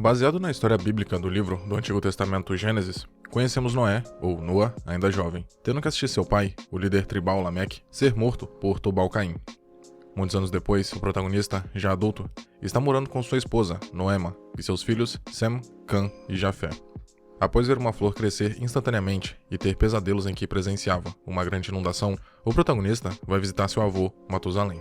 Baseado na história bíblica do livro do Antigo Testamento Gênesis, conhecemos Noé, ou Noa, ainda jovem, tendo que assistir seu pai, o líder tribal Lameque, ser morto por Tubal-Caim. Muitos anos depois, o protagonista, já adulto, está morando com sua esposa, Noema, e seus filhos, Sem, Cã e Jafé. Após ver uma flor crescer instantaneamente e ter pesadelos em que presenciava uma grande inundação, o protagonista vai visitar seu avô, Matusalém.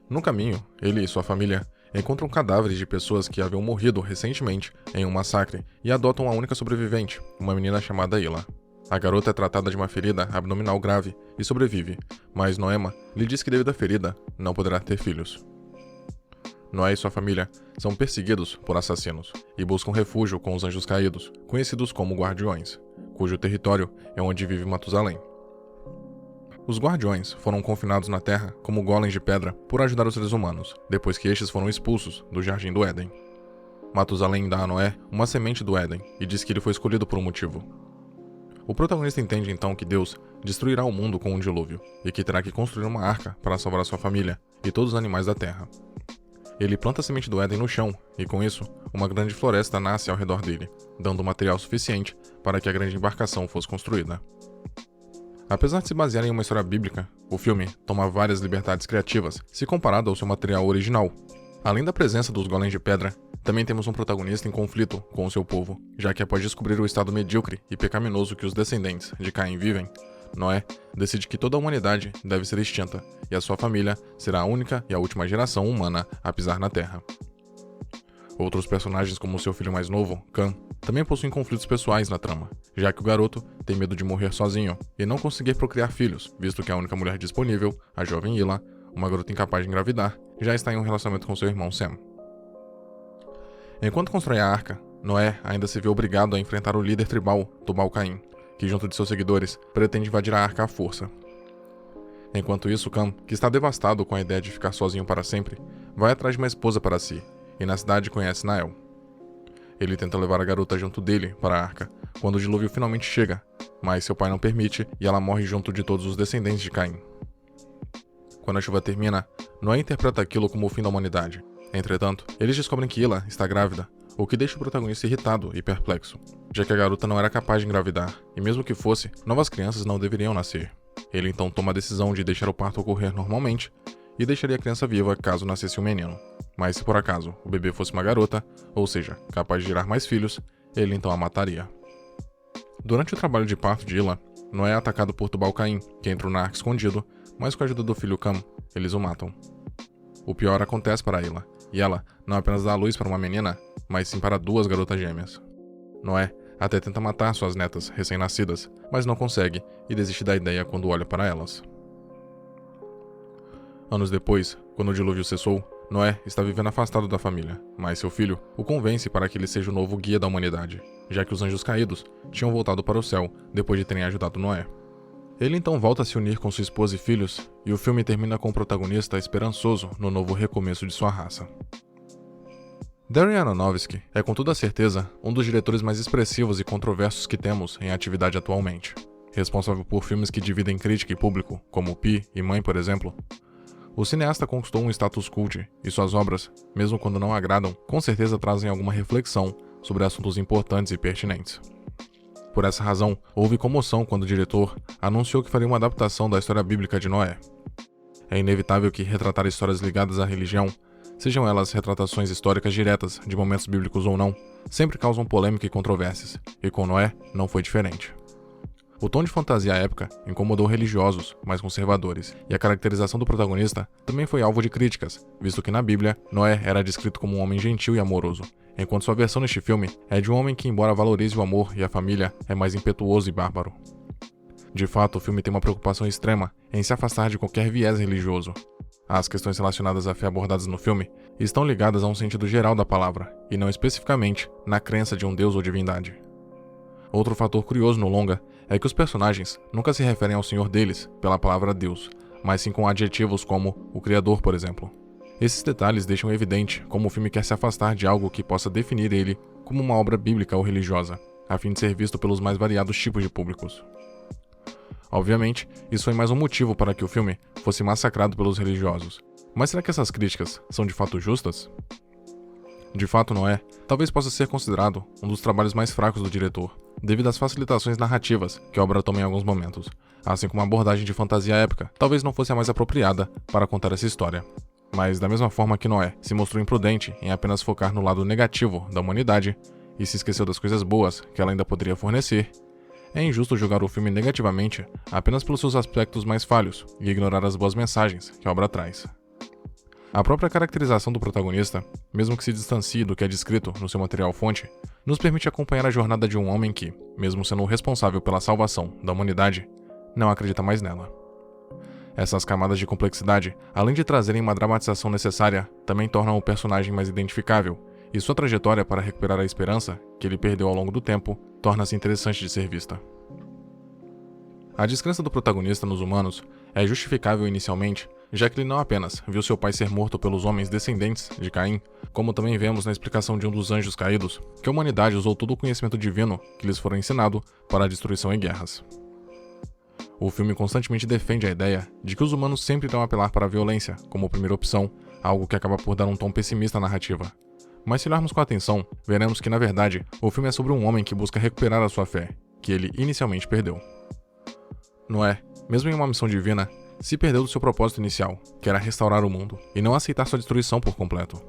No caminho, ele e sua família encontram cadáveres de pessoas que haviam morrido recentemente em um massacre e adotam a única sobrevivente, uma menina chamada Ila. A garota é tratada de uma ferida abdominal grave e sobrevive, mas Noema lhe diz que devido à ferida não poderá ter filhos. Noé e sua família são perseguidos por assassinos e buscam refúgio com os anjos caídos, conhecidos como guardiões, cujo território é onde vive Matusalém. Os guardiões foram confinados na Terra como golems de pedra por ajudar os seres humanos, depois que estes foram expulsos do Jardim do Éden. Matusalém dá a Noé uma semente do Éden e diz que ele foi escolhido por um motivo. O protagonista entende então que Deus destruirá o mundo com um dilúvio e que terá que construir uma arca para salvar a sua família e todos os animais da Terra. Ele planta a semente do Éden no chão e, com isso, uma grande floresta nasce ao redor dele, dando material suficiente para que a grande embarcação fosse construída. Apesar de se basear em uma história bíblica, o filme toma várias liberdades criativas se comparado ao seu material original. Além da presença dos golems de pedra, também temos um protagonista em conflito com o seu povo, já que após descobrir o estado medíocre e pecaminoso que os descendentes de Caim vivem, Noé decide que toda a humanidade deve ser extinta e a sua família será a única e a última geração humana a pisar na Terra. Outros personagens, como seu filho mais novo, Cã, também possuem conflitos pessoais na trama, já que o garoto tem medo de morrer sozinho e não conseguir procriar filhos, visto que a única mulher disponível, a jovem Ila, uma garota incapaz de engravidar, já está em um relacionamento com seu irmão Sem. Enquanto constrói a arca, Noé ainda se vê obrigado a enfrentar o líder tribal, Tubal-Caim, que junto de seus seguidores pretende invadir a arca à força. Enquanto isso, Cã, que está devastado com a ideia de ficar sozinho para sempre, vai atrás de uma esposa para si, e na cidade conhece Nael. Ele tenta levar a garota junto dele para a arca, quando o dilúvio finalmente chega, mas seu pai não permite e ela morre junto de todos os descendentes de Caim. Quando a chuva termina, Noé interpreta aquilo como o fim da humanidade. Entretanto, eles descobrem que Ila está grávida, o que deixa o protagonista irritado e perplexo, já que a garota não era capaz de engravidar, e mesmo que fosse, novas crianças não deveriam nascer. Ele então toma a decisão de deixar o parto ocorrer normalmente e deixaria a criança viva caso nascesse um menino. Mas se por acaso o bebê fosse uma garota, ou seja, capaz de gerar mais filhos, ele então a mataria. Durante o trabalho de parto de Ila, Noé é atacado por Tubal-Caim, que entrou na arca escondido, mas com a ajuda do filho Cã, eles o matam. O pior acontece para Ila, e ela não apenas dá à luz para uma menina, mas sim para duas garotas gêmeas. Noé até tenta matar suas netas recém-nascidas, mas não consegue e desiste da ideia quando olha para elas. Anos depois, quando o dilúvio cessou, Noé está vivendo afastado da família, mas seu filho o convence para que ele seja o novo guia da humanidade, já que os anjos caídos tinham voltado para o céu depois de terem ajudado Noé. Ele então volta a se unir com sua esposa e filhos, e o filme termina com o protagonista esperançoso no novo recomeço de sua raça. Darren Aronofsky é com toda certeza um dos diretores mais expressivos e controversos que temos em atividade atualmente. Responsável por filmes que dividem crítica e público, como Pi e Mãe, por exemplo, o cineasta conquistou um status cult e suas obras, mesmo quando não agradam, com certeza trazem alguma reflexão sobre assuntos importantes e pertinentes. Por essa razão, houve comoção quando o diretor anunciou que faria uma adaptação da história bíblica de Noé. É inevitável que retratar histórias ligadas à religião, sejam elas retratações históricas diretas de momentos bíblicos ou não, sempre causam polêmica e controvérsias, e com Noé não foi diferente. O tom de fantasia à época incomodou religiosos, mais conservadores, e a caracterização do protagonista também foi alvo de críticas, visto que na Bíblia, Noé era descrito como um homem gentil e amoroso, enquanto sua versão neste filme é de um homem que, embora valorize o amor e a família, é mais impetuoso e bárbaro. De fato, o filme tem uma preocupação extrema em se afastar de qualquer viés religioso. As questões relacionadas à fé abordadas no filme estão ligadas a um sentido geral da palavra, e não especificamente na crença de um deus ou divindade. Outro fator curioso no longa é que os personagens nunca se referem ao senhor deles pela palavra Deus, mas sim com adjetivos como o Criador, por exemplo. Esses detalhes deixam evidente como o filme quer se afastar de algo que possa definir ele como uma obra bíblica ou religiosa, a fim de ser visto pelos mais variados tipos de públicos. Obviamente, isso foi mais um motivo para que o filme fosse massacrado pelos religiosos. Mas será que essas críticas são de fato justas? De fato, Noé talvez possa ser considerado um dos trabalhos mais fracos do diretor, devido às facilitações narrativas que a obra toma em alguns momentos, assim como a abordagem de fantasia épica talvez não fosse a mais apropriada para contar essa história. Mas da mesma forma que Noé se mostrou imprudente em apenas focar no lado negativo da humanidade e se esqueceu das coisas boas que ela ainda poderia fornecer, é injusto julgar o filme negativamente apenas pelos seus aspectos mais falhos e ignorar as boas mensagens que a obra traz. A própria caracterização do protagonista, mesmo que se distancie do que é descrito no seu material-fonte, nos permite acompanhar a jornada de um homem que, mesmo sendo o responsável pela salvação da humanidade, não acredita mais nela. Essas camadas de complexidade, além de trazerem uma dramatização necessária, também tornam o personagem mais identificável, e sua trajetória para recuperar a esperança, que ele perdeu ao longo do tempo, torna-se interessante de ser vista. A descrença do protagonista nos humanos é justificável inicialmente, já que ele não apenas viu seu pai ser morto pelos homens descendentes de Caim, como também vemos na explicação de um dos anjos caídos, que a humanidade usou todo o conhecimento divino que lhes fora ensinado para a destruição e guerras. O filme constantemente defende a ideia de que os humanos sempre irão apelar para a violência como primeira opção, algo que acaba por dar um tom pessimista à narrativa. Mas se olharmos com atenção, veremos que, na verdade, o filme é sobre um homem que busca recuperar a sua fé, que ele inicialmente perdeu. Noé, mesmo em uma missão divina, se perdeu do seu propósito inicial, que era restaurar o mundo, e não aceitar sua destruição por completo.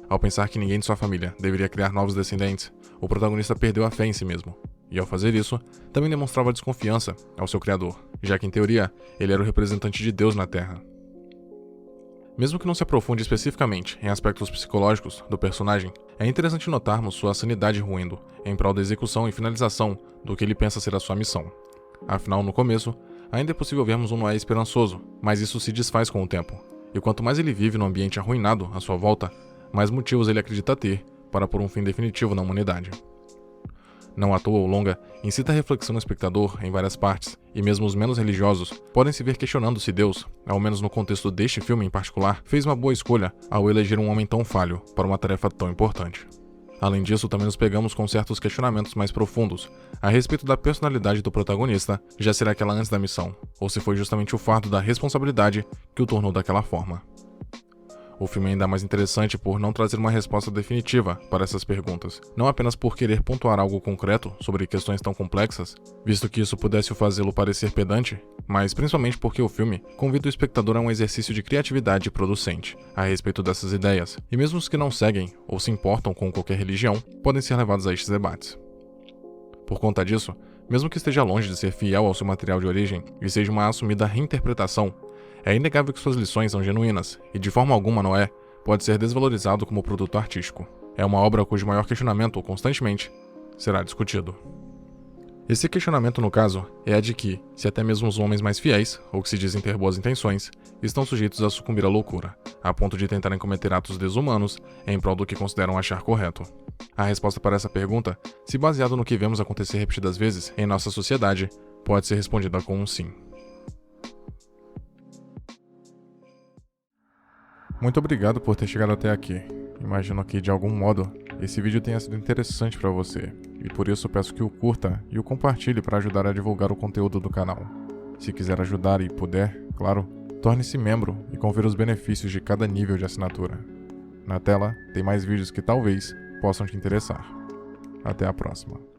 Ao pensar que ninguém de sua família deveria criar novos descendentes, o protagonista perdeu a fé em si mesmo, e ao fazer isso, também demonstrava desconfiança ao seu criador, já que em teoria, ele era o representante de Deus na Terra. Mesmo que não se aprofunde especificamente em aspectos psicológicos do personagem, é interessante notarmos sua sanidade ruindo em prol da execução e finalização do que ele pensa ser a sua missão. Afinal, no começo, ainda é possível vermos um Noé esperançoso, mas isso se desfaz com o tempo, e quanto mais ele vive no ambiente arruinado à sua volta, mais motivos ele acredita ter para pôr um fim definitivo na humanidade. Não à toa, o longa incita a reflexão no espectador em várias partes, e mesmo os menos religiosos podem se ver questionando se Deus, ao menos no contexto deste filme em particular, fez uma boa escolha ao eleger um homem tão falho para uma tarefa tão importante. Além disso, também nos pegamos com certos questionamentos mais profundos a respeito da personalidade do protagonista, já será aquela antes da missão, ou se foi justamente o fardo da responsabilidade que o tornou daquela forma. O filme é ainda mais interessante por não trazer uma resposta definitiva para essas perguntas, não apenas por querer pontuar algo concreto sobre questões tão complexas, visto que isso pudesse o fazê-lo parecer pedante, mas principalmente porque o filme convida o espectador a um exercício de criatividade producente a respeito dessas ideias, e mesmo os que não seguem ou se importam com qualquer religião, podem ser levados a estes debates. Por conta disso, mesmo que esteja longe de ser fiel ao seu material de origem e seja uma assumida reinterpretação, é inegável que suas lições são genuínas, e de forma alguma Noé pode ser desvalorizado como produto artístico. É uma obra cujo maior questionamento, constantemente, será discutido. Esse questionamento, no caso, é a de que, se até mesmo os homens mais fiéis, ou que se dizem ter boas intenções, estão sujeitos a sucumbir à loucura, a ponto de tentarem cometer atos desumanos em prol do que consideram achar correto. A resposta para essa pergunta, se baseado no que vemos acontecer repetidas vezes em nossa sociedade, pode ser respondida com um sim. Muito obrigado por ter chegado até aqui. Imagino que, de algum modo, esse vídeo tenha sido interessante para você, e por isso peço que o curta e o compartilhe para ajudar a divulgar o conteúdo do canal. Se quiser ajudar e puder, claro, torne-se membro e confira os benefícios de cada nível de assinatura. Na tela, tem mais vídeos que talvez possam te interessar. Até a próxima.